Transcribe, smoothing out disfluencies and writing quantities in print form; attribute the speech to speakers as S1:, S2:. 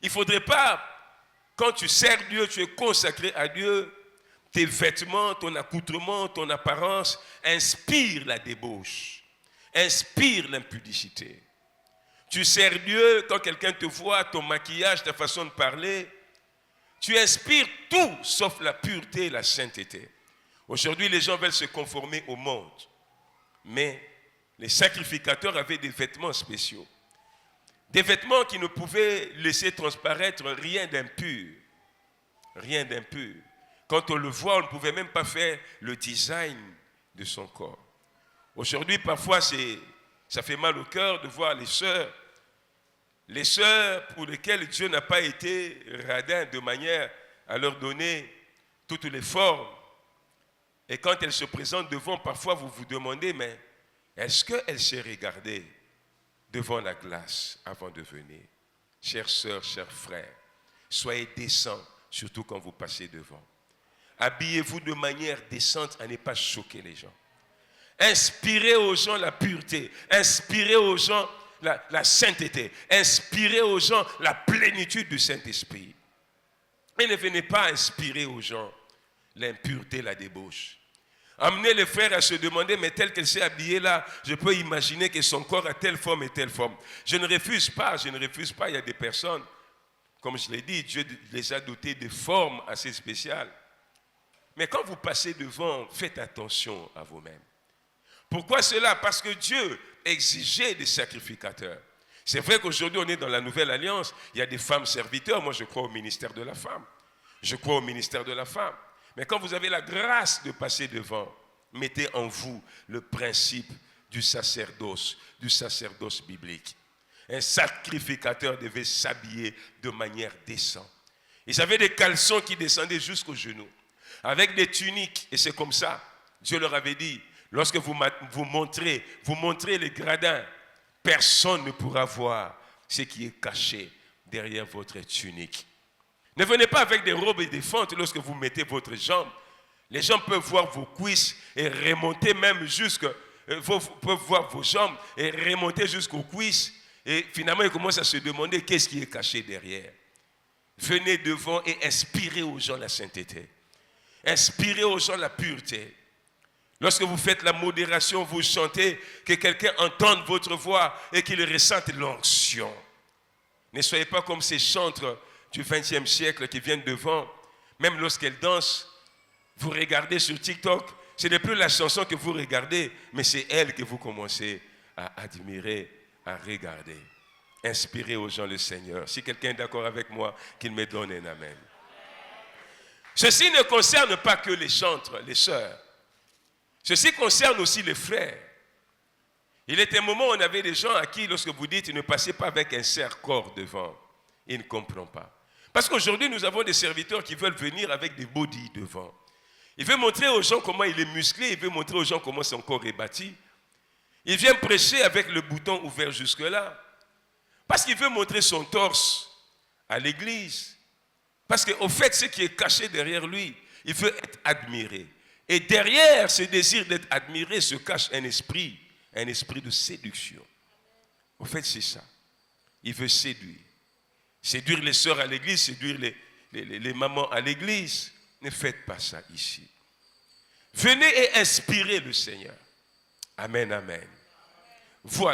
S1: Il ne faudrait pas, quand tu sers Dieu, tu es consacré à Dieu, tes vêtements, ton accoutrement, ton apparence inspirent la débauche, inspirent l'impudicité. Tu sers Dieu, quand quelqu'un te voit, ton maquillage, ta façon de parler, tu inspires tout sauf la pureté et la sainteté. Aujourd'hui, les gens veulent se conformer au monde. Mais les sacrificateurs avaient des vêtements spéciaux. Des vêtements qui ne pouvaient laisser transparaître rien d'impur. Rien d'impur. Quand on le voit, on ne pouvait même pas faire le design de son corps. Aujourd'hui, parfois, ça fait mal au cœur de voir les sœurs pour lesquelles Dieu n'a pas été radin de manière à leur donner toutes les formes. Et quand elles se présentent devant, parfois vous vous demandez, mais est-ce qu'elles s'est regardée devant la glace avant de venir? Chères sœurs, chers frères, soyez décents, surtout quand vous passez devant. Habillez-vous de manière décente à ne pas choquer les gens. Inspirez aux gens la pureté, inspirez aux gens la sainteté, inspirez aux gens la plénitude du Saint-Esprit. Et ne venez pas inspirer aux gens l'impureté, la débauche. Amenez les frères à se demander, mais tel qu'elle s'est habillée là, je peux imaginer que son corps a telle forme et telle forme. Je ne refuse pas. Il y a des personnes, comme je l'ai dit, Dieu les a dotées de formes assez spéciales. Mais quand vous passez devant, faites attention à vous-même. Pourquoi cela? Parce que Dieu exigeait des sacrificateurs. C'est vrai qu'aujourd'hui, on est dans la nouvelle alliance. Il y a des femmes serviteurs. Moi, je crois au ministère de la femme. Je crois au ministère de la femme. Mais quand vous avez la grâce de passer devant, mettez en vous le principe du sacerdoce biblique. Un sacrificateur devait s'habiller de manière décente. Ils avaient des caleçons qui descendaient jusqu'aux genoux, avec des tuniques. Et c'est comme ça. Dieu leur avait dit, lorsque vous montrez les gradins, personne ne pourra voir ce qui est caché derrière votre tunique. Ne venez pas avec des robes et des fentes lorsque vous mettez votre jambe. Les gens peuvent voir vos cuisses et remonter même peuvent voir vos jambes et remonter jusqu'aux cuisses. Et finalement, ils commencent à se demander qu'est-ce qui est caché derrière. Venez devant et inspirez aux gens la sainteté. Inspirez aux gens la pureté. Lorsque vous faites la modération, vous chantez, que quelqu'un entende votre voix et qu'il ressente l'onction. Ne soyez pas comme ces chantres du XXe siècle qui viennent devant. Même lorsqu'elles dansent, vous regardez sur TikTok, ce n'est plus la chanson que vous regardez, mais c'est elle que vous commencez à admirer, à regarder. Inspirez aux gens le Seigneur. Si quelqu'un est d'accord avec moi, qu'il me donne un amen. Ceci ne concerne pas que les chantres, les sœurs. Ceci concerne aussi les frères. Il était un moment où on avait des gens à qui, lorsque vous dites, ne passez pas avec un serre-corps devant, ils ne comprennent pas. Parce qu'aujourd'hui, nous avons des serviteurs qui veulent venir avec des bodys devant. Il veut montrer aux gens comment il est musclé, il veut montrer aux gens comment son corps est bâti. Il vient prêcher avec le bouton ouvert jusque-là. Parce qu'il veut montrer son torse à l'église. Parce qu'au fait, ce qui est caché derrière lui, il veut être admiré. Et derrière ce désir d'être admiré se cache un esprit de séduction. Au fait, c'est ça. Il veut séduire. Séduire les sœurs à l'église, séduire les mamans à l'église. Ne faites pas ça ici. Venez et inspirez le Seigneur. Amen, amen. Voilà.